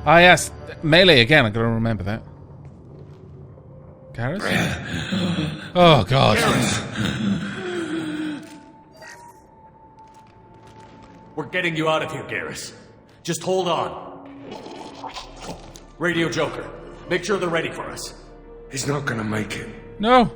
Ah, yes. Melee again. I gotta remember that. Garrus? Oh, God. We're getting you out of here, Garrus. Just hold on. Radio Joker, make sure they're ready for us. He's not gonna make it. No.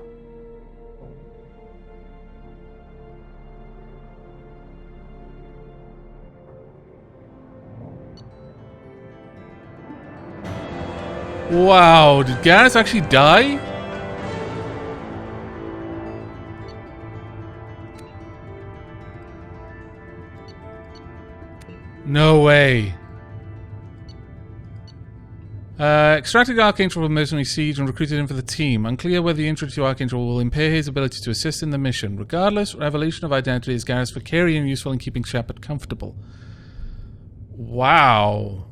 Wow, did Garrus actually die? No way. Extracted Archangel from mercenary siege and recruited him for the team. Unclear whether the intro to Archangel will impair his ability to assist in the mission. Regardless, revelation of identity is Garrus Vakarian and useful in keeping Shepard comfortable. Wow.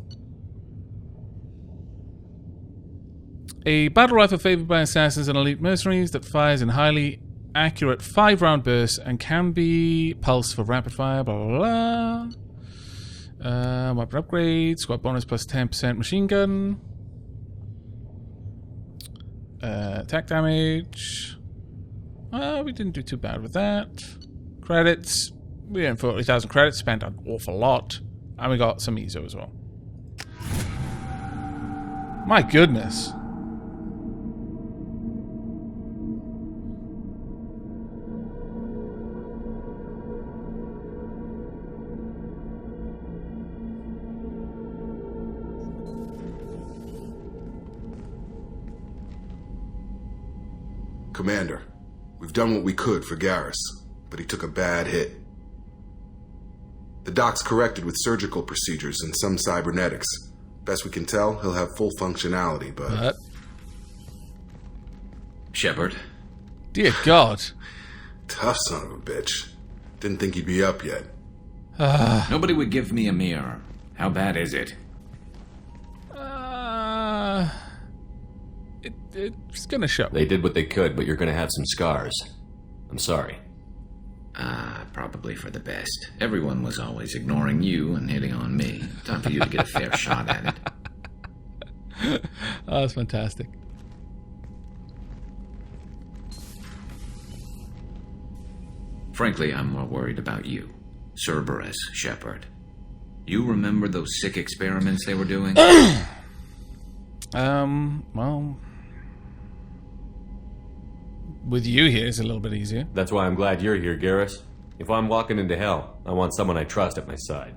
A battle rifle favored by assassins and elite mercenaries that fires in highly accurate 5-round bursts and can be pulsed for rapid fire, blah blah blah. Weapon upgrade, squad bonus plus 10% machine gun. Attack damage. We didn't do too bad with that. Credits. We earned 40,000 credits, spent an awful lot. And we got some ESO as well. My goodness. Commander, we've done what we could for Garrus, but he took a bad hit. The doc's corrected with surgical procedures and some cybernetics. Best we can tell, he'll have full functionality, but... Shepard? Dear God. Tough son of a bitch. Didn't think he'd be up yet. Nobody would give me a mirror. How bad is it? It's gonna show. They did what they could, but you're gonna have some scars. I'm sorry. Probably for the best. Everyone was always ignoring you and hitting on me. Time for you to get a fair shot at it. Oh, that's fantastic. Frankly, I'm more worried about you. Cerberus, Shepard. You remember those sick experiments they were doing? Well... With you here, it's a little bit easier. That's why I'm glad you're here, Garrus. If I'm walking into hell, I want someone I trust at my side.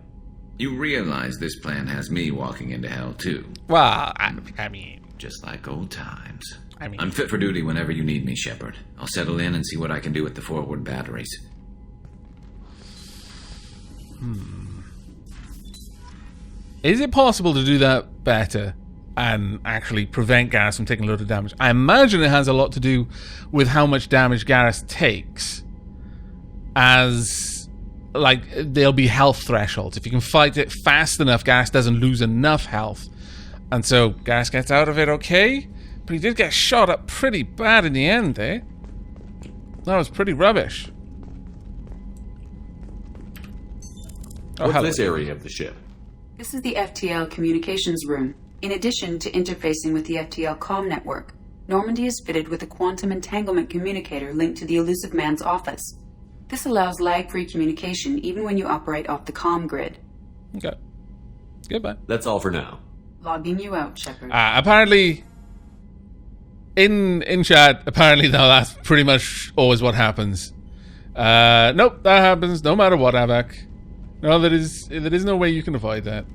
You realize this plan has me walking into hell, too. Well, I mean... Just like old times. I mean... I'm fit for duty whenever you need me, Shepard. I'll settle in and see what I can do with the forward batteries. Is it possible to do that better and actually prevent Garrus from taking a load of damage? I imagine it has a lot to do with how much damage Garrus takes, as like there'll be health thresholds. If you can fight it fast enough, Garrus doesn't lose enough health, and so Garrus gets out of it okay. But he did get shot up pretty bad in the end, eh? That was pretty rubbish. What's this area of the ship? This is the FTL communications room. In addition to interfacing with the FTL comm network, Normandy is fitted with a quantum entanglement communicator linked to the Elusive Man's office. This allows lag-free communication even when you operate off the comm grid. Okay. Goodbye. That's all for now. Logging you out, Shepard. Apparently, in chat, apparently now that's pretty much always what happens. Nope, that happens no matter what, Aavak. No, there is no way you can avoid that.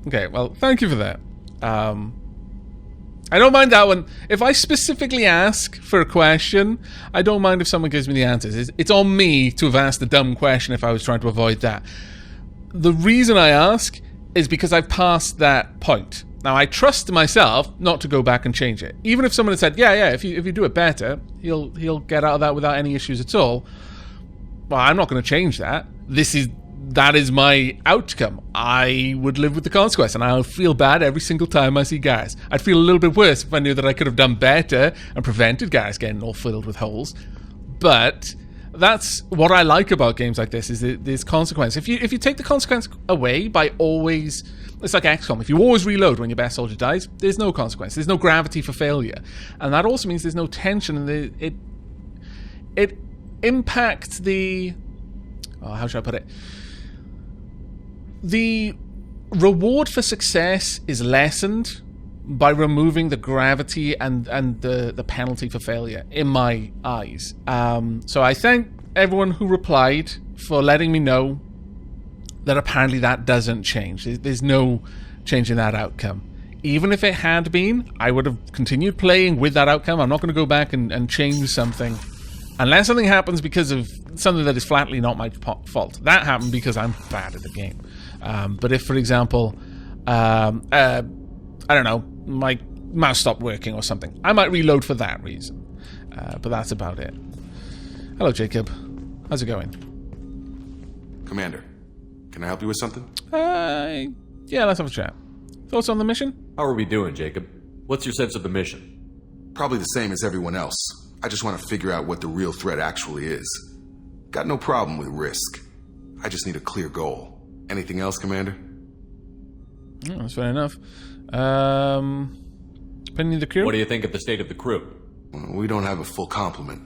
Okay, well, thank you for that. I don't mind that one. If I specifically ask for a question, I don't mind if someone gives me the answers. It's on me to have asked a dumb question if I was trying to avoid that. The reason I ask is because I've passed that point. Now, I trust myself not to go back and change it. Even if someone had said, yeah, if you do it better, he'll get out of that without any issues at all. Well, I'm not going to change that. That is my outcome. I would live with the consequence, and I'll feel bad every single time I see Garrus. I'd feel a little bit worse if I knew that I could have done better and prevented Garrus getting all filled with holes. But that's what I like about games like this, is that there's consequence. If you take the consequence away by always... It's like XCOM. If you always reload when your best soldier dies, there's no consequence. There's no gravity for failure. And that also means there's no tension. And it impacts the... Oh, how should I put it? The reward for success is lessened by removing the gravity and the penalty for failure, in my eyes. So I thank everyone who replied for letting me know that apparently that doesn't change. There's no change in that outcome. Even if it had been, I would have continued playing with that outcome. I'm not going to go back and change something. Unless something happens because of something that is flatly not my fault. That happened because I'm bad at the game. But if, for example, I don't know, my mouse stopped working or something, I might reload for that reason. But that's about it. Hello, Jacob. How's it going? Commander, can I help you with something? Yeah, let's have a chat. Thoughts on the mission? How are we doing, Jacob? What's your sense of the mission? Probably the same as everyone else. I just want to figure out what the real threat actually is. Got no problem with risk. I just need a clear goal. Anything else, Commander? Oh, that's fair enough. Depending on the crew? What do you think of the state of the crew? Well, we don't have a full complement.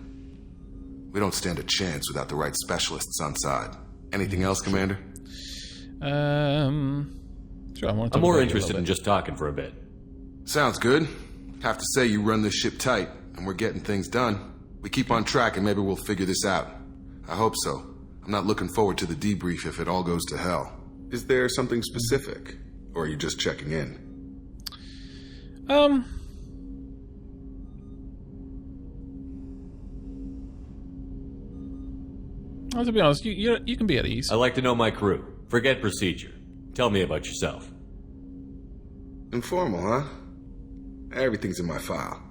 We don't stand a chance without the right specialists on side. Anything else, Commander? Sure, I'm more interested in just talking for a bit. Sounds good. Have to say you run this ship tight, and we're getting things done. We keep on track and maybe we'll figure this out. I hope so. I'm not looking forward to the debrief if it all goes to hell. Is there something specific? Or are you just checking in? Well, to be honest, you can be at ease. I like to know my crew. Forget procedure. Tell me about yourself. Informal, huh? Everything's in my file.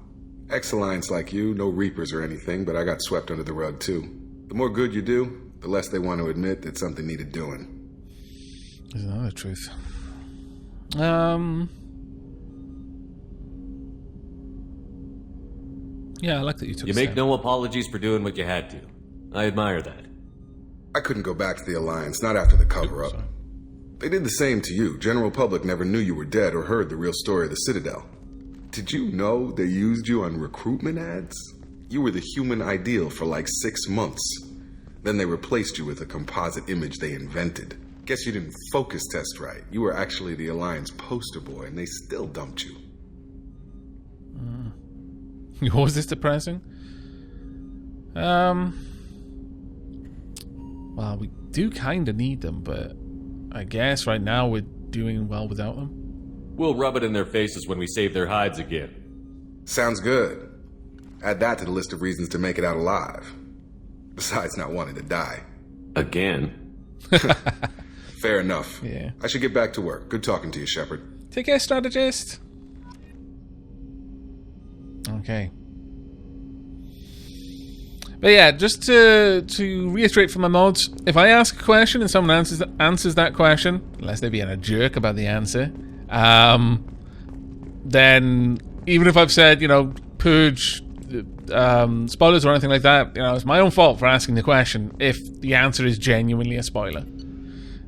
Ex-Alliance like you, no Reapers or anything, but I got swept under the rug too. The more good you do, the less they want to admit that something needed doing. There's another truth. Yeah, I like that you took You make no apologies for doing what you had to. I admire that. I couldn't go back to the Alliance, not after the cover-up. They did the same to you. General public never knew you were dead or heard the real story of the Citadel. Did you know they used you on recruitment ads? You were the human ideal for like 6 months. Then they replaced you with a composite image they invented. Guess you didn't focus test right. You were actually the Alliance poster boy, and they still dumped you. Was this depressing? Well, we do kind of need them, but I guess right now we're doing well without them. We'll rub it in their faces when we save their hides again. Sounds good. Add that to the list of reasons to make it out alive. Besides not wanting to die. Again? Fair enough. Yeah. I should get back to work. Good talking to you, Shepard. Take care, strategist. Okay. But yeah, just to reiterate for my mods, if I ask a question and someone answers that question, unless they're being a jerk about the answer, then even if I've said, purge spoilers or anything like that, it's my own fault for asking the question if the answer is genuinely a spoiler.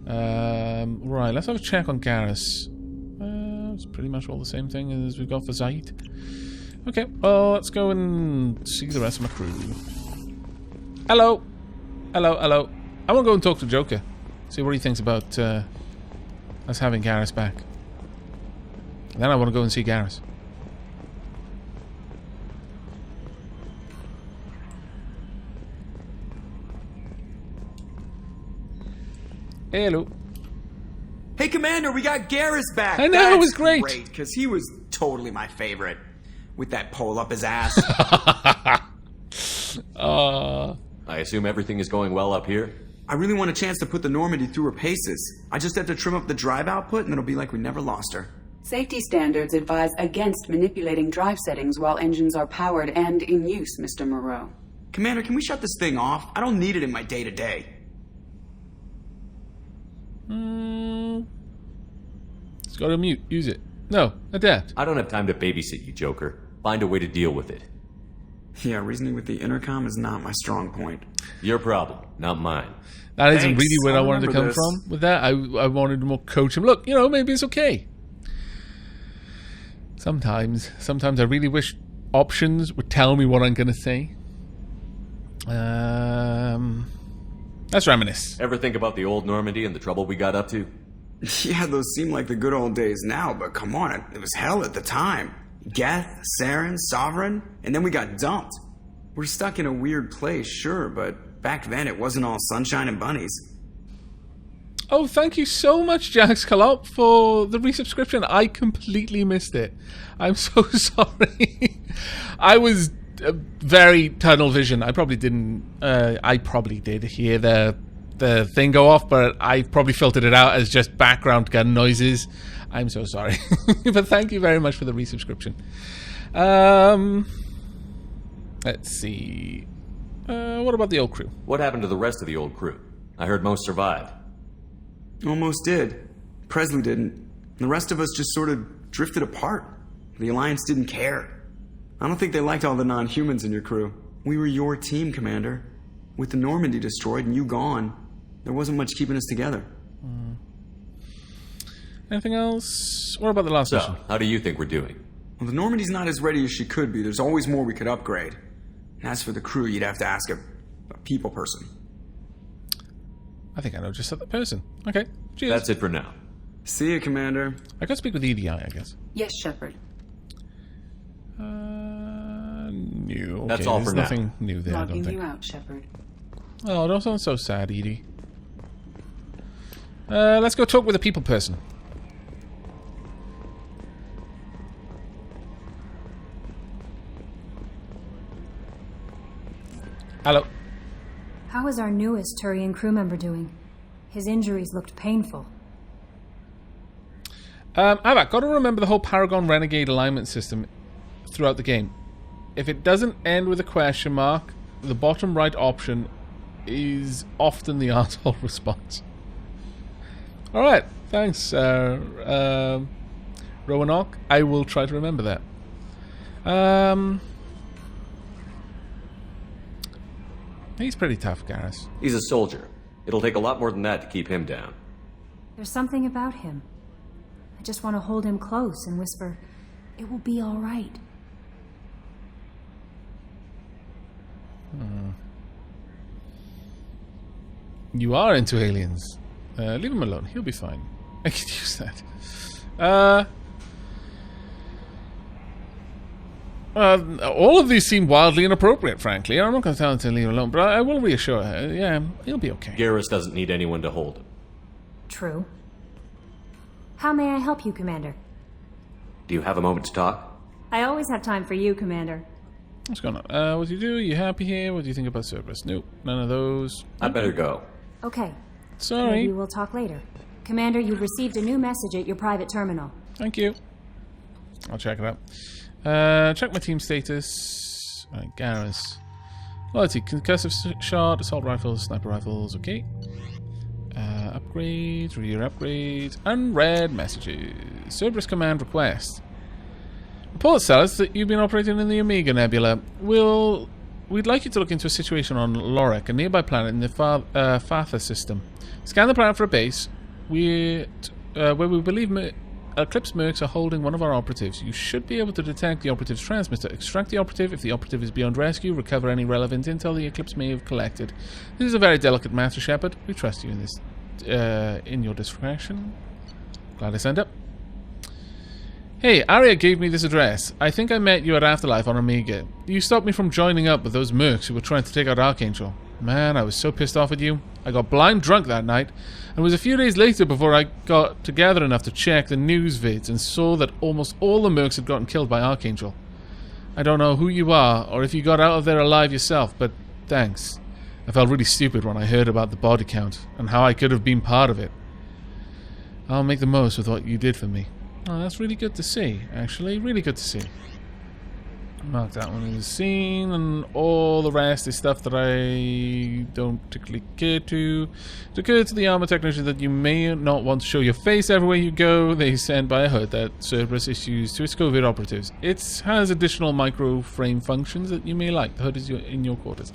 Right, let's have a check on Garrus. It's pretty much all the same thing as we've got for Zaid. Okay, well, let's go and see the rest of my crew. Hello. Hello. I want to go and talk to Joker. See what he thinks about us having Garrus back. And then I want to go and see Garrus. Hello. Hey, Commander, we got Garrus back. I know, it was great. Because he was totally my favorite. With that pole up his ass. I assume everything is going well up here? I really want a chance to put the Normandy through her paces. I just have to trim up the drive output and it'll be like we never lost her. Safety standards advise against manipulating drive settings while engines are powered and in use, Mr. Moreau. Commander, can we shut this thing off? I don't need it in my day-to-day. Let's go to mute. Use it. No, adapt. I don't have time to babysit you, Joker. Find a way to deal with it. Yeah, reasoning with the intercom is not my strong point. Your problem, not mine. That isn't Thanks, really where I I'll wanted to come remember this. from with that. I wanted to more coach him. Look, maybe it's okay. Sometimes I really wish options would tell me what I'm going to say. Let's reminisce. Ever think about the old Normandy and the trouble we got up to? Yeah, those seem like the good old days now, but come on, it was hell at the time. Geth, Saren, Sovereign, and then we got dumped. We're stuck in a weird place, sure, but back then it wasn't all sunshine and bunnies. Oh, thank you so much, Jax Calop, for the resubscription. I completely missed it. I'm so sorry. I was very tunnel vision. I probably didn't. I probably did hear the thing go off, but I probably filtered it out as just background gun noises. I'm so sorry. But thank you very much for the resubscription. Let's see. What about the old crew? What happened to the rest of the old crew? I heard most survived. Almost did. Presley didn't. The rest of us just sort of drifted apart. The Alliance didn't care. I don't think they liked all the non-humans in your crew. We were your team, Commander. With the Normandy destroyed and you gone, there wasn't much keeping us together. Anything else? What about the last So, mission? how do you think we're doing? Well, the Normandy's not as ready as she could be. There's always more we could upgrade. And as for the crew, you'd have to ask a people person. I think I know just that person. Okay, cheers. That's it for now. See you, Commander. I could speak with EDI, I guess. Yes, Shepard. New. Okay, That's all there's for now. nothing new there, I don't Logging think. you out, Shepard. Oh, don't sound so sad, Edie. Let's go talk with a people person. Hello. How is our newest Turian crew member doing? His injuries looked painful. Aavak, got to remember the whole Paragon Renegade alignment system throughout the game. If it doesn't end with a question mark, the bottom right option is often the arsehole response. Alright, thanks, Roanoke. I will try to remember that. He's pretty tough, Garrus. He's a soldier. It'll take a lot more than that to keep him down. There's something about him. I just want to hold him close and whisper, "It will be all right." You are into aliens. Leave him alone. He'll be fine. I could use that. All of these seem wildly inappropriate, frankly. I'm not going to tell him to leave him alone, but I will reassure her. Yeah, he'll be okay. Garrus doesn't need anyone to hold him. True. How may I help you, Commander? Do you have a moment to talk? I always have time for you, Commander. What's going on? What do you do? You happy here? What do you think about Cerberus? Nope, none of those. I better go. Okay. Sorry. Maybe we'll talk later. Commander, you've received a new message at your private terminal. Thank you. I'll check it out. Check my team status. Alright, Garrus. Loyalty, concussive shot, assault rifles, sniper rifles, okay. Upgrades, rear upgrades, unread messages. Cerberus command request. Reports tell us that you've been operating in the Omega Nebula. We'd like you to look into a situation on Lorek, a nearby planet in the Fatha system. Scan the planet for a base where we believe Eclipse Mercs are holding one of our operatives. You should be able to detect the operative's transmitter. Extract the operative. If the operative is beyond rescue, recover any relevant intel the Eclipse may have collected. This is a very delicate matter, Shepard. We trust you in this, in your discretion. Glad I signed up. Hey, Arya gave me this address. I think I met you at Afterlife on Omega. You stopped me from joining up with those mercs who were trying to take out Archangel. Man, I was so pissed off at you. I got blind drunk that night, and it was a few days later before I got together enough to check the news vids and saw that almost all the mercs had gotten killed by Archangel. I don't know who you are, or if you got out of there alive yourself, but thanks. I felt really stupid when I heard about the body count, and how I could have been part of it. I'll make the most with what you did for me. Oh, that's really good to see, actually. Really good to see. Mark that one as seen, and all the rest is stuff that I don't particularly care to. It occurred to the armor technician that you may not want to show your face everywhere you go. They send by a hood that Cerberus issues to its covert operatives. It has additional micro frame functions that you may like. The hood is in your quarters.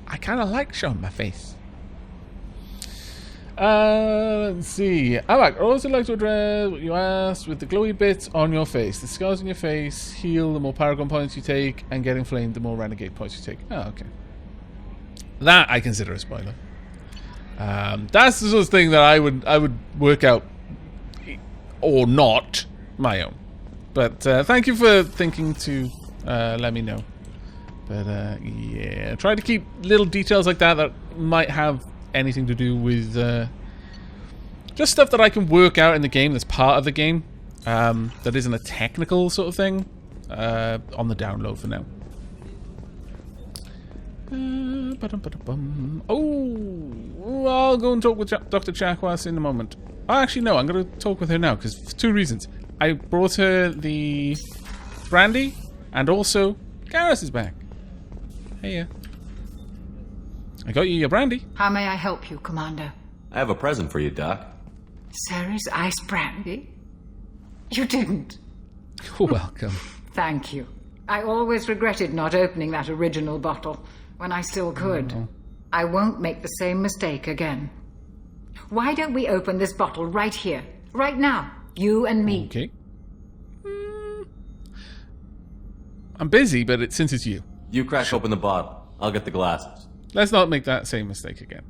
I kind of like showing my face. Let's see. Aavak, I'd also like to address what you asked with the glowy bits on your face. The scars on your face heal the more Paragon points you take, and get inflamed the more Renegade points you take. Oh, okay. That I consider a spoiler. That's the sort of thing that I would work out, or not, my own. But thank you for thinking to let me know. But yeah, try to keep little details like that might have anything to do with just stuff that I can work out in the game that's part of the game, that isn't a technical sort of thing, on the download for now. Oh, I'll go and talk with Dr. Chakwas in a moment. Oh, actually, no, I'm going to talk with her now, because for 2 reasons. I brought her the brandy, and also Garrus is back. Hey, yeah. I got you your brandy. How may I help you, Commander? I have a present for you, Doc. Sarah's ice brandy? You didn't. You're welcome. Thank you. I always regretted not opening that original bottle when I still could. Oh. I won't make the same mistake again. Why don't we open this bottle right here, right now, you and me? Okay. I'm busy, but since it's you. You crack open the bottle. I'll get the glasses. Let's not make that same mistake again.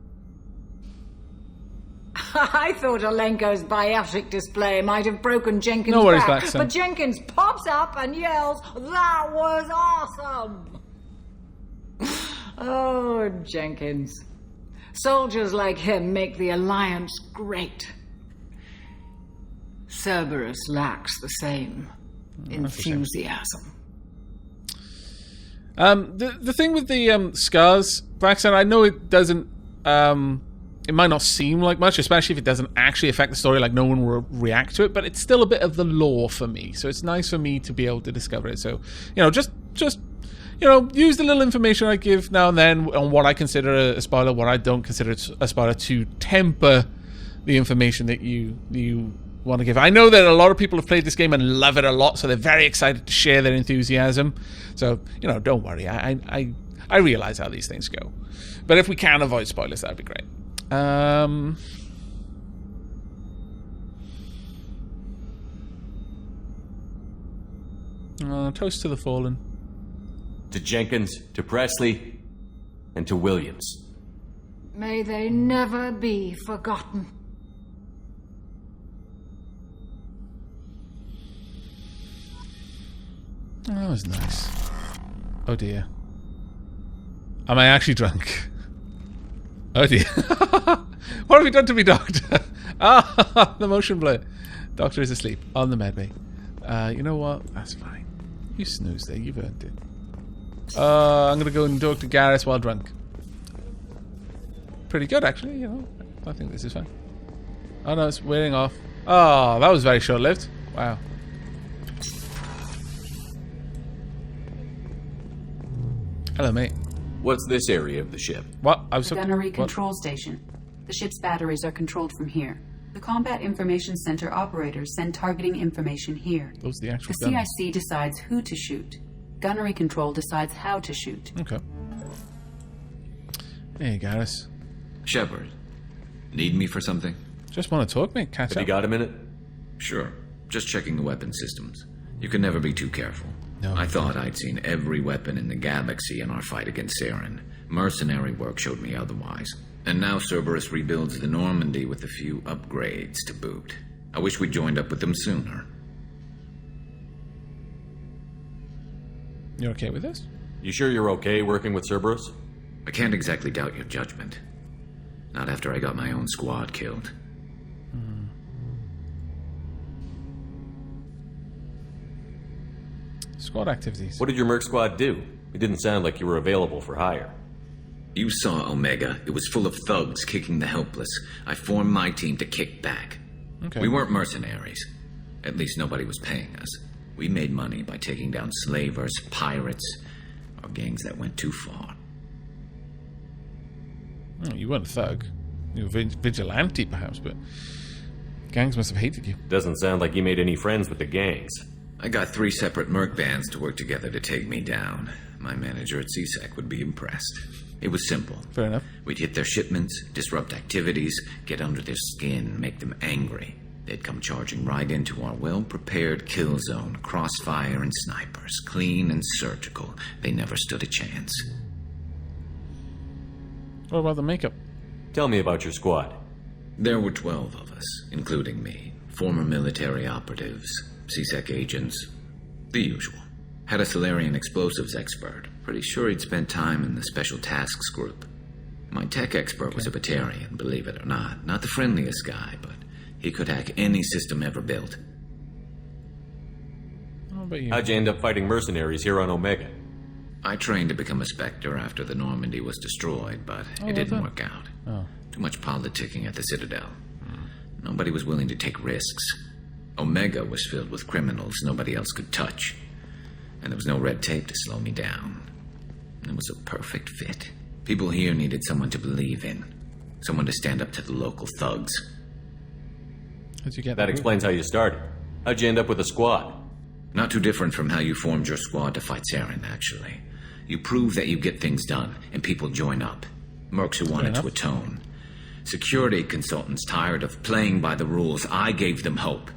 I thought Alenko's biotic display might have broken Jenkins' No worries, back, Blackson. but Jenkins pops up and yells, "That was awesome!" Oh, Jenkins. Soldiers like him make the Alliance great. Cerberus lacks the same enthusiasm. The thing with the scars, Braxton, I know it doesn't, it might not seem like much, especially if it doesn't actually affect the story, like no one will react to it, but it's still a bit of the lore for me, so it's nice for me to be able to discover it. So, just use the little information I give now and then on what I consider a spoiler, what I don't consider a spoiler, to temper the information that you want to give. I know that a lot of people have played this game and love it a lot, so they're very excited to share their enthusiasm. So, don't worry. I realize how these things go. But if we can avoid spoilers, that'd be great. Toast to the fallen. To Jenkins, to Presley, and to Williams. May they never be forgotten. Oh, that was nice. Oh dear. Am I actually drunk? Oh dear. What have you done to me, Doctor? The motion blur. Doctor is asleep on the medbay. You know what? That's fine. You snooze there. You've earned it. I'm going to go and talk to Garrus while drunk. Pretty good, actually. I think this is fine. Oh no, it's wearing off. Oh, that was very short-lived. Wow. Hello, mate. What's this area of the ship? What? I was The gunnery control station. The ship's batteries are controlled from here. The Combat Information Center operators send targeting information here. Those are the actual The guns. CIC decides who to shoot. Gunnery control decides how to shoot. Okay. Hey, Garrus. Shepard, need me for something? Just want to talk, mate. Catch Have up. you got a minute? Sure. Just checking the weapon systems. You can never be too careful. No. I thought I'd seen every weapon in the galaxy in our fight against Saren. Mercenary work showed me otherwise. And now Cerberus rebuilds the Normandy with a few upgrades to boot. I wish we'd joined up with them sooner. You okay with this? You sure you're okay working with Cerberus? I can't exactly doubt your judgment. Not after I got my own squad killed. Squad activities. What did your merc squad do? It didn't sound like you were available for hire. You saw Omega. It was full of thugs kicking the helpless. I formed my team to kick back. Okay. We weren't mercenaries. At least nobody was paying us. We made money by taking down slavers, pirates, or gangs that went too far. Oh, you weren't a thug. You were vigilante, perhaps, but gangs must have hated you. Doesn't sound like you made any friends with the gangs. I got 3 separate merc bands to work together to take me down. My manager at CSEC would be impressed. It was simple. Fair enough. We'd hit their shipments, disrupt activities, get under their skin, make them angry. They'd come charging right into our well-prepared kill zone, crossfire and snipers, clean and surgical. They never stood a chance. What about the makeup? Tell me about your squad. There were 12 of us, including me. Former military operatives, CSEC agents, the usual. Had a Solarian explosives expert. Pretty sure he'd spent time in the Special Tasks Group. My tech expert was a Batarian, believe it or not. Not the friendliest guy, but he could hack any system ever built. How about you? How'd you end up fighting mercenaries here on Omega? I trained to become a Spectre after the Normandy was destroyed, but it didn't work out. Oh. Too much politicking at the Citadel. Nobody was willing to take risks. Omega was filled with criminals nobody else could touch. And there was no red tape to slow me down. It was a perfect fit. People here needed someone to believe in. Someone to stand up to the local thugs. How'd you get That explains how you started. How'd you end up with a squad? Not too different from how you formed your squad to fight Saren, actually. You prove that you get things done, and people join up. Mercs who wanted to atone. Security consultants tired of playing by the rules. I gave them hope.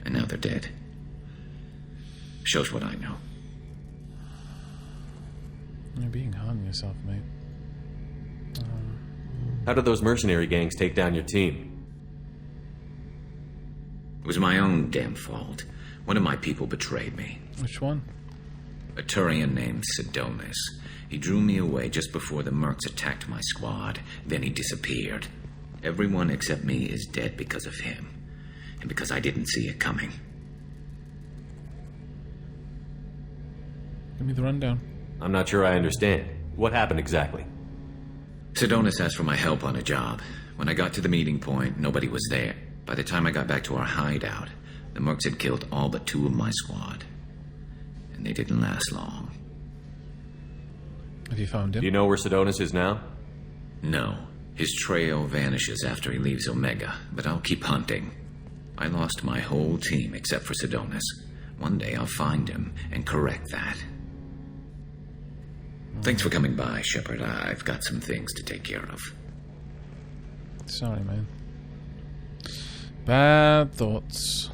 And now they're dead. Shows what I know. You're being hard on yourself, mate. How did those mercenary gangs take down your team? It was my own damn fault. One of my people betrayed me. Which one? A Turian named Sidonis. He drew me away just before the mercs attacked my squad. Then he disappeared. Everyone except me is dead because of him. And because I didn't see it coming. Give me the rundown. I'm not sure I understand. What happened exactly? Sidonis asked for my help on a job. When I got to the meeting point, nobody was there. By the time I got back to our hideout, the mercs had killed all but 2 of my squad. And they didn't last long. Have you found him? Do you know where Sidonis is now? No. His trail vanishes after he leaves Omega, but I'll keep hunting. I lost my whole team except for Sidonis. One day I'll find him and correct that. Thanks for coming by, Shepard. I've got some things to take care of. Sorry, man. Bad thoughts.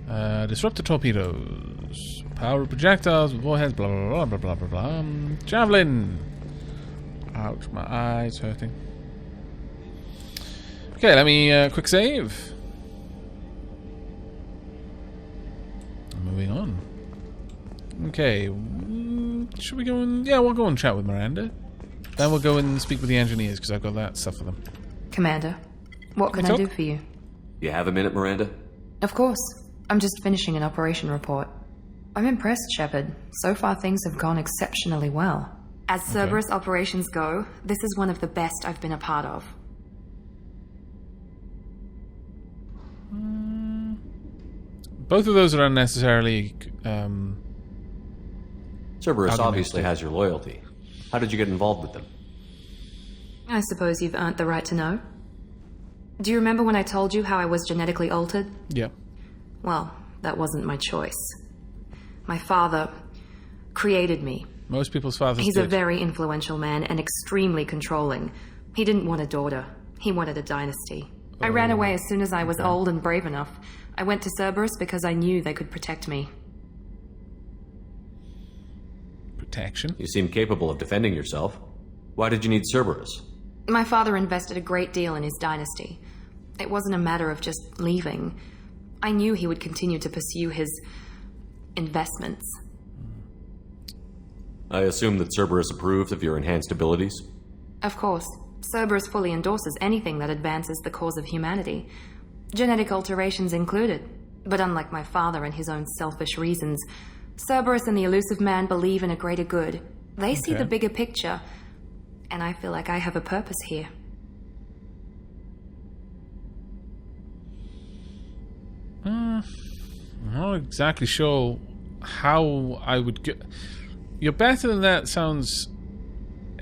Disruptor torpedoes. Power projectiles with warheads. Blah blah blah blah blah blah. Javelin. Ouch, my eyes hurting. Okay, let me quick save. Moving on. Okay, should we go and... Yeah, we'll go and chat with Miranda. Then we'll go and speak with the engineers, because I've got that stuff for them. Commander, what can I do for you? You have a minute, Miranda? Of course. I'm just finishing an operation report. I'm impressed, Shepard. So far things have gone exceptionally well. As Cerberus operations go, this is one of the best I've been a part of. Both of those are unnecessarily... Cerberus obviously has your loyalty. How did you get involved with them? I suppose you've earned the right to know. Do you remember when I told you how I was genetically altered? Yeah. Well, that wasn't my choice. My father created me. Most people's fathers He's did. a very influential man and extremely controlling. He didn't want a daughter. He wanted a dynasty. I ran away as soon as I was old and brave enough. I went to Cerberus because I knew they could protect me. Protection? You seem capable of defending yourself. Why did you need Cerberus? My father invested a great deal in his dynasty. It wasn't a matter of just leaving. I knew he would continue to pursue his investments. I assume that Cerberus approves of your enhanced abilities? Of course. Cerberus fully endorses anything that advances the cause of humanity. Genetic alterations included. But unlike my father and his own selfish reasons, Cerberus and the Elusive Man believe in a greater good. They see the bigger picture, and I feel like I have a purpose here. I'm not exactly sure how I would go. You're better than that sounds...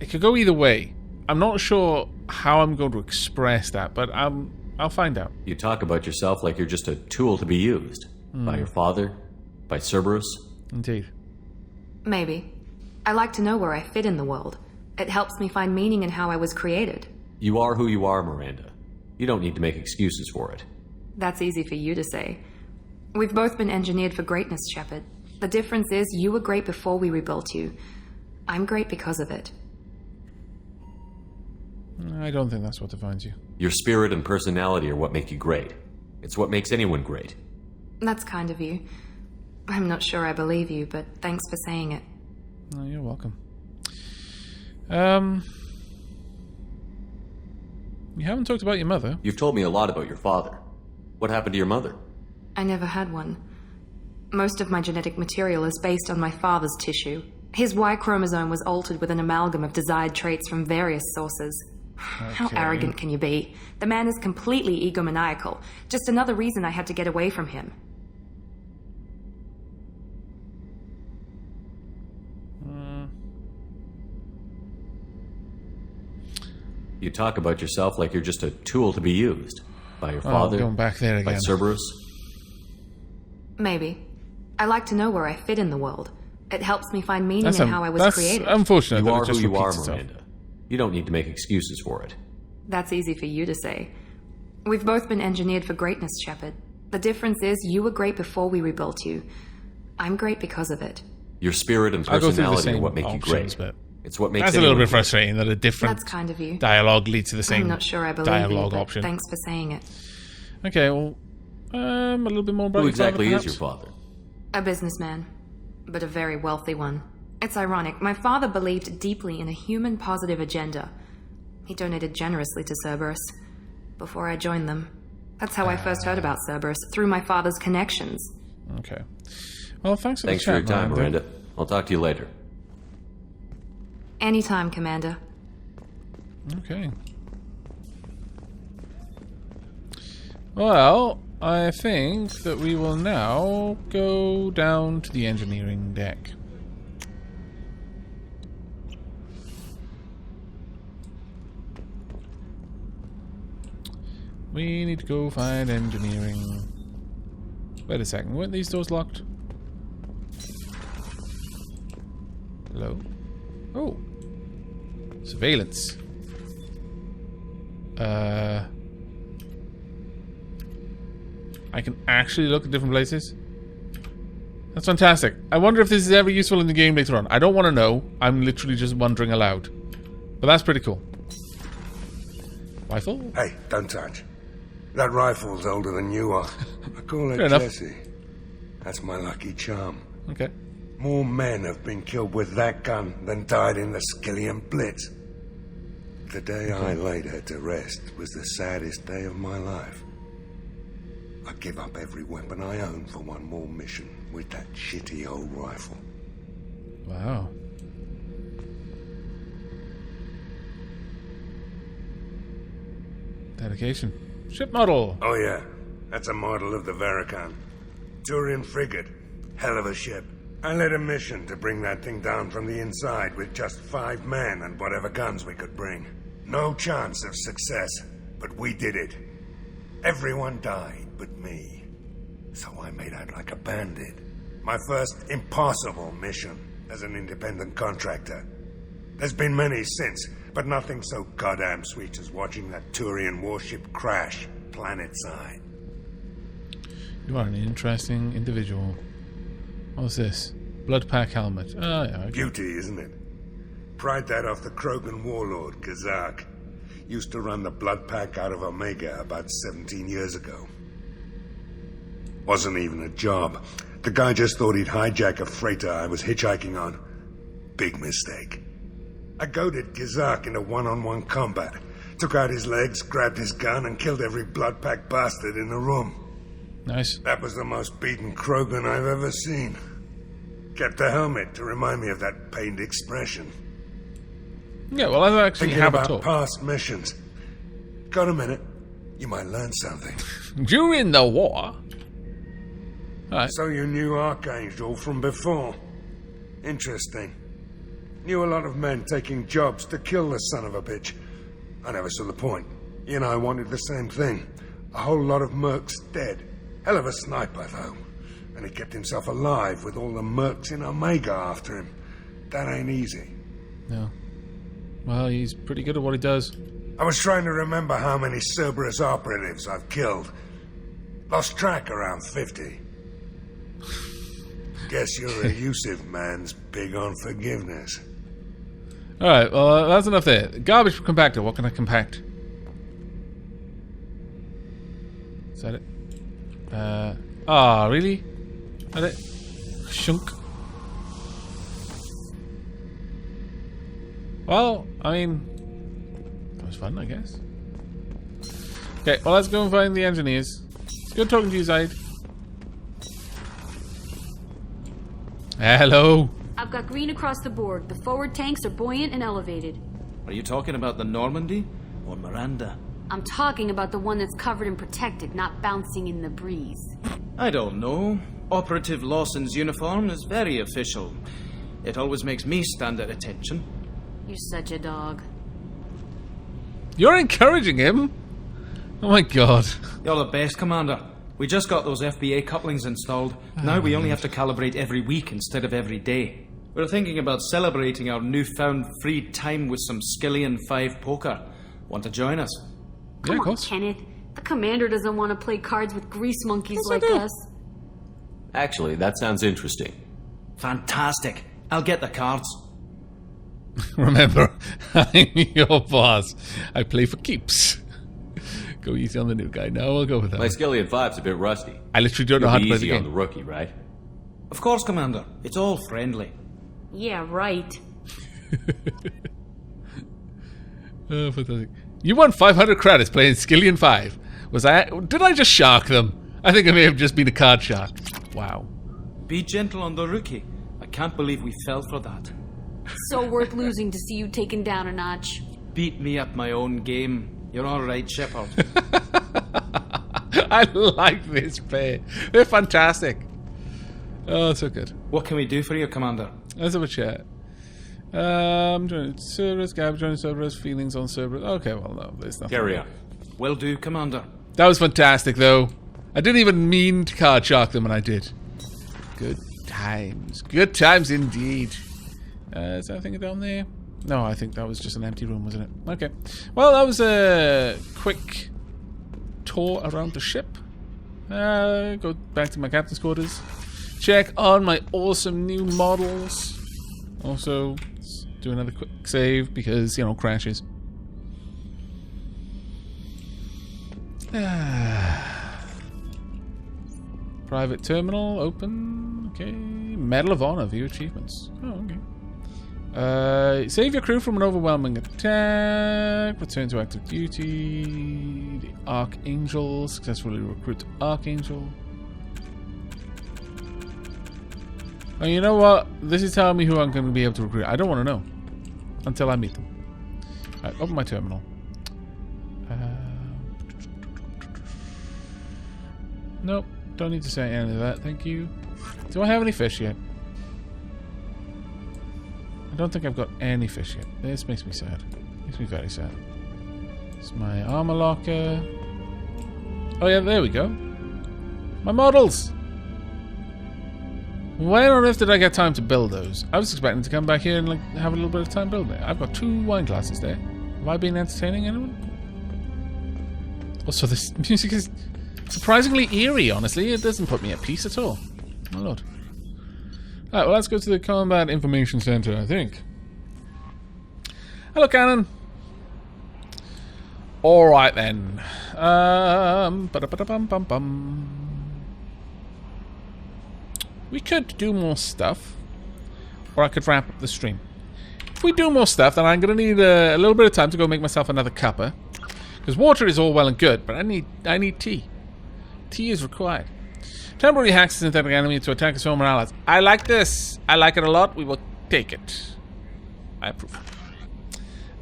It could go either way. I'm not sure how I'm going to express that, but I'll find out. You talk about yourself like you're just a tool to be used. By your father, by Cerberus. Indeed. Maybe. I like to know where I fit in the world. It helps me find meaning in how I was created. You are who you are, Miranda. You don't need to make excuses for it. That's easy for you to say. We've both been engineered for greatness, Shepard. The difference is you were great before we rebuilt you. I'm great because of it. I don't think that's what defines you. Your spirit and personality are what make you great. It's what makes anyone great. That's kind of you. I'm not sure I believe you, but thanks for saying it. Oh, you're welcome. You haven't talked about your mother. You've told me a lot about your father. What happened to your mother? I never had one. Most of my genetic material is based on my father's tissue. His Y chromosome was altered with an amalgam of desired traits from various sources. Okay. How arrogant can you be? The man is completely egomaniacal. Just another reason I had to get away from him. You talk about yourself like you're just a tool to be used. By your father. Going back there again. By Cerberus. Maybe. I like to know where I fit in the world. It helps me find meaning in how I was created. That's unfortunate. You are who you are, Miranda. You don't need to make excuses for it. That's easy for you to say. We've both been engineered for greatness, Shepard. The difference is you were great before we rebuilt you. I'm great because of it. Your spirit and personality are what make you great. It's what makes that's a little bit frustrating that a different that's kind of you. Dialogue leads to the same I'm not sure I believe dialogue you, option. Thanks for saying it. Okay, well, a little bit more about who your exactly father, is your father? A businessman, but a very wealthy one. It's ironic. My father believed deeply in a human-positive agenda. He donated generously to Cerberus before I joined them. That's how I first heard about Cerberus, through my father's connections. Okay. Well, thanks for your time, Miranda. I'll talk to you later. Anytime, Commander. Okay. Well, I think that we will now go down to the engineering deck. We need to go find engineering. Wait a second, weren't these doors locked? Hello? Oh. Surveillance. I can actually look at different places? That's fantastic. I wonder if this is ever useful in the game later on. I don't want to know. I'm literally just wondering aloud. But that's pretty cool. Rifle? Hey, don't touch. That rifle's older than you are. I call it Jesse. That's my lucky charm. Okay. More men have been killed with that gun than died in the Skillian Blitz. The day I laid her to rest was the saddest day of my life. I give up every weapon I own for one more mission with that shitty old rifle. Wow. Dedication. Ship model. Oh yeah, that's a model of the Verican. Turian frigate. Hell of a ship. I led a mission to bring that thing down from the inside with just 5 men and whatever guns we could bring. No chance of success, but we did it. Everyone died but me. So I made out like a bandit. My first impossible mission as an independent contractor. There's been many since, but nothing so goddamn sweet as watching that Turian warship crash planetside. You are an interesting individual. What's this? Blood pack helmet. Oh, yeah. Okay. Beauty, isn't it? Pried that off the Krogan warlord, Gazak. Used to run the blood pack out of Omega about 17 years ago. Wasn't even a job. The guy just thought he'd hijack a freighter I was hitchhiking on. Big mistake. I goaded Gazak into one-on-one combat. Took out his legs, grabbed his gun, and killed every blood pack bastard in the room. Nice. That was the most beaten Krogan I've ever seen. Kept a helmet to remind me of that pained expression. Yeah, well, I actually Thinking have a about talk. past missions. Got a minute? You might learn something. During the war. Alright. So you knew Archangel from before. Interesting. Knew a lot of men taking jobs to kill the son of a bitch. I never saw the point. You and I wanted the same thing. A whole lot of mercs dead. Hell of a sniper, though. And he kept himself alive with all the mercs in Omega after him. That ain't easy. No. Well, he's pretty good at what he does. I was trying to remember how many Cerberus operatives I've killed. Lost track around 50. Guess your elusive man's big on forgiveness. Alright, well, that's enough there. Garbage compactor. What can I compact? Is that it? Really? That it? Shunk. Well, I mean, that was fun, I guess. Okay, well, let's go and find the engineers. It's good talking to you, Zaid. Hello. I've got green across the board. The forward tanks are buoyant and elevated. Are you talking about the Normandy or Miranda? I'm talking about the one that's covered and protected, not bouncing in the breeze. I don't know. Operative Lawson's uniform is very official. It always makes me stand at attention. You're such a dog. You're encouraging him? Oh my god. You're the best, Commander. We just got those FBA couplings installed. Now we only have to calibrate every week instead of every day. We're thinking about celebrating our newfound free time with some Skillian 5 poker. Want to join us? Come on, Kenneth. The commander doesn't want to play cards with grease monkeys like us. Actually, that sounds interesting. Fantastic. I'll get the cards. Remember, I'm your boss. I play for keeps. Go easy on the new guy. No, I'll go with that. My Skillian 5's a bit rusty. I literally don't know how to play the Easy game. on the rookie, right? Of course, Commander. It's all friendly. Yeah, right. Oh, fantastic. You won 500 credits playing Skillian 5. Did I just shark them? I think I may have just been a card shark. Wow. Be gentle on the rookie. I can't believe we fell for that. So worth losing to see you taken down a notch. Beat me at my own game. You're all right, Shepard. I like this pair. They're fantastic. Oh, so good. What can we do for you, Commander? Let's have a chat. Joining Cerberus, Gab joining Cerberus, feelings on Cerberus. Okay, well, no, there's nothing. Carry on. Will do, Commander. That was fantastic, though. I didn't even mean to card shark them, and I did. Good times. Good times indeed. Is there anything down there? No, I think that was just an empty room, wasn't it? Okay. Well, that was a quick tour around the ship. Go back to my captain's quarters. Check on my awesome new models. Also, let's do another quick save because, you know, crashes. Private terminal, open. Okay. Medal of Honor, view achievements. Oh, okay. Save your crew from an overwhelming attack. Return to active duty. The Archangel. Successfully recruit Archangel. Oh, you know what? This is telling me who I'm going to be able to recruit. I don't want to know until I meet them. Alright, open my terminal. Nope, don't need to say any of that. Thank you. Do I have any fish yet? I don't think I've got any fish yet. This makes me sad. Makes me very sad. It's my armor locker. Oh yeah, there we go. My models! When on earth did I get time to build those? I was expecting to come back here and like have a little bit of time building it. I've got 2 wine glasses there. Have I been entertaining anyone? Also, this music is surprisingly eerie, honestly. It doesn't put me at peace at all. My lord. Alright, well, let's go to the Combat Information Center, I think. Hello, Cannon. Alright, then. Ba-da-ba-da-bum-bum-bum. We could do more stuff, or I could wrap up the stream. If we do more stuff, then I'm going to need a little bit of time to go make myself another cuppa. Because water is all well and good, but I need tea. Tea is required. Temporary hacks a synthetic enemy to attack his former allies. I like this. I like it a lot. We will take it. I approve.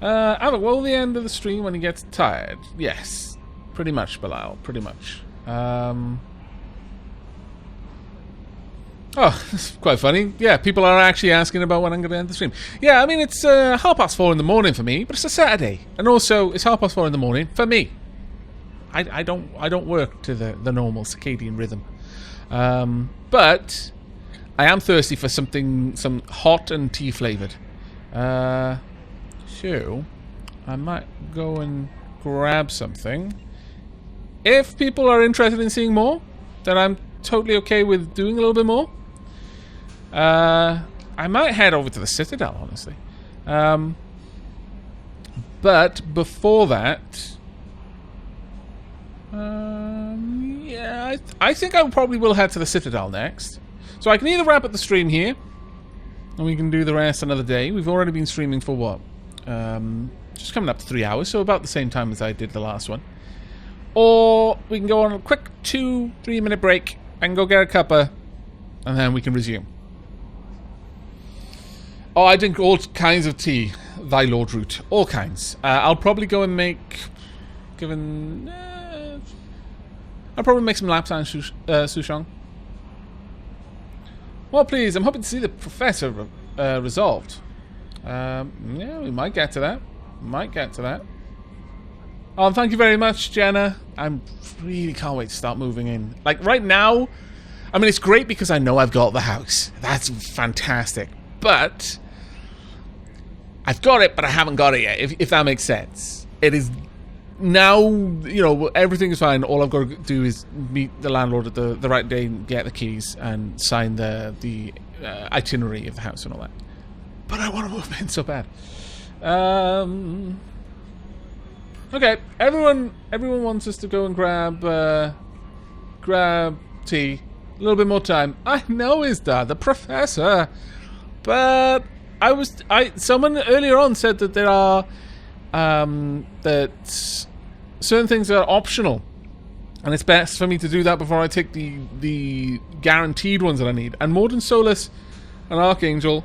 Aavak, will the end of the stream when he gets tired? Yes. Pretty much, Belial. Pretty much. Oh, it's quite funny. Yeah, people are actually asking about when I'm going to end the stream. Yeah, I mean, it's 4:30 in the morning for me, but it's a Saturday. And also, it's 4:30 in the morning for me. I don't work to the normal circadian rhythm. But I am thirsty for some hot and tea flavoured. So, I might go and grab something. If people are interested in seeing more, then I'm totally okay with doing a little bit more. I might head over to the Citadel, honestly. But before that, yeah, I think I probably will head to the Citadel next. So I can either wrap up the stream here, and we can do the rest another day. We've already been streaming for what? Just coming up to 3 hours, so about the same time as I did the last one. Or we can go on a quick 2-3 minute break and go get a cuppa, and then we can resume. Oh, I drink all kinds of tea, thy Lord Root. All kinds. I'll probably go and make... I'll probably make some lapsang souchong. Well, please, I'm hoping to see the Professor resolved. Yeah, we might get to that. Oh, and thank you very much, Jenna. I really can't wait to start moving in. Like, right now, I mean, it's great because I know I've got the house. That's fantastic. But I've got it, but I haven't got it yet, if that makes sense. It is now, you know, everything is fine. All I've got to do is meet the landlord at the right day, get the keys, and sign the itinerary of the house and all that. But I want to move in so bad. Okay, everyone wants us to go and grab tea. A little bit more time. I know is that the Professor, but someone earlier on said that there are that certain things are optional, and it's best for me to do that before I take the guaranteed ones that I need. And Morden Solus and Archangel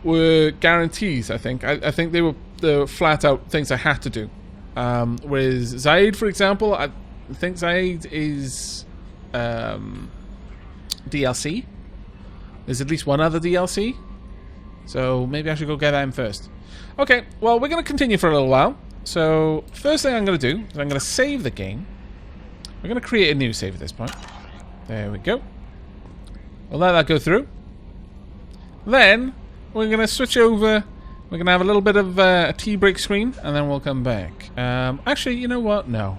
were guarantees. I think they were the flat out things I had to do. Whereas Zaid, for example, I think Zaid is DLC. There's at least one other DLC, so maybe I should go get them first. Okay, well, we're going to continue for a little while. So first thing I'm going to do is I'm going to save the game. We're going to create a new save at this point. There we go. We'll let that go through. Then we're going to switch over. We're going to have a little bit of a tea break screen, and then we'll come back. Actually, you know what? No.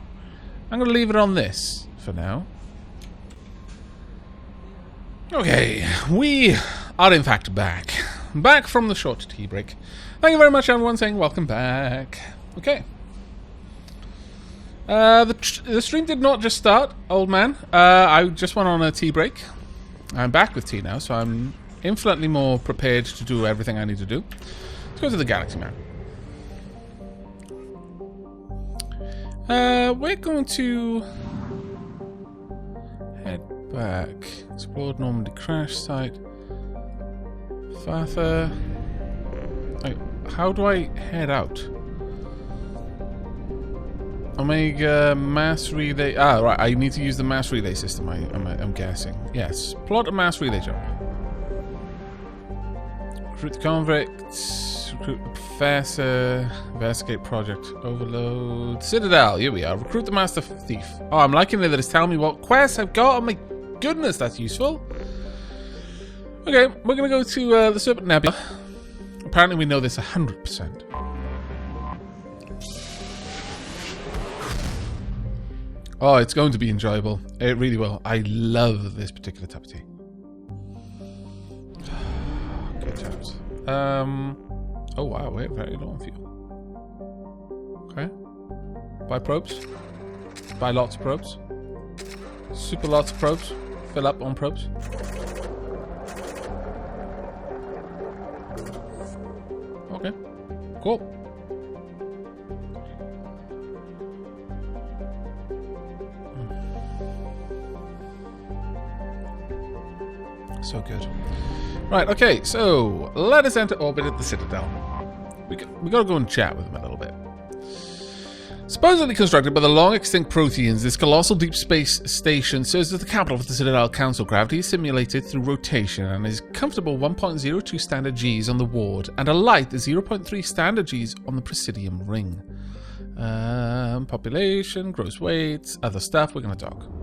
I'm going to leave it on this for now. Okay, we are in fact back. Back from the short tea break. Thank you very much, everyone, saying welcome back. Okay. The stream did not just start, old man. I just went on a tea break. I'm back with tea now, so I'm infinitely more prepared to do everything I need to do. Let's go to the Galaxy Man. We're going to head back. Explored Normandy crash site. Further. How do I head out? Omega mass relay. Ah, right. I need to use the mass relay system. I'm guessing. Yes. Plot a mass relay jump. Recruit the convicts. Recruit the Professor. Investigate project. Overload. Citadel. Here we are. Recruit the Master Thief. Oh, I'm liking it that it's telling me what quests I've got. Oh my goodness, that's useful. Okay, we're gonna go to the Serpent Nebula. Apparently we know this 100%. Oh, it's going to be enjoyable. It really will. I love this particular type of tea. Good times. Oh wow, wait, very low on fuel. Okay. Buy probes. Buy lots of probes. Super lots of probes. Fill up on probes. Okay. Cool. So good. Right, okay, so let us enter orbit at the Citadel. We got to go and chat with them a little bit. Supposedly constructed by the long-extinct Proteans, this colossal deep space station serves as the capital of the Citadel Council. Gravity is simulated through rotation and is comfortable 1.02 standard Gs on the ward and a light 0.3 standard Gs on the Presidium ring. Population, gross weights, other stuff, we're going to talk.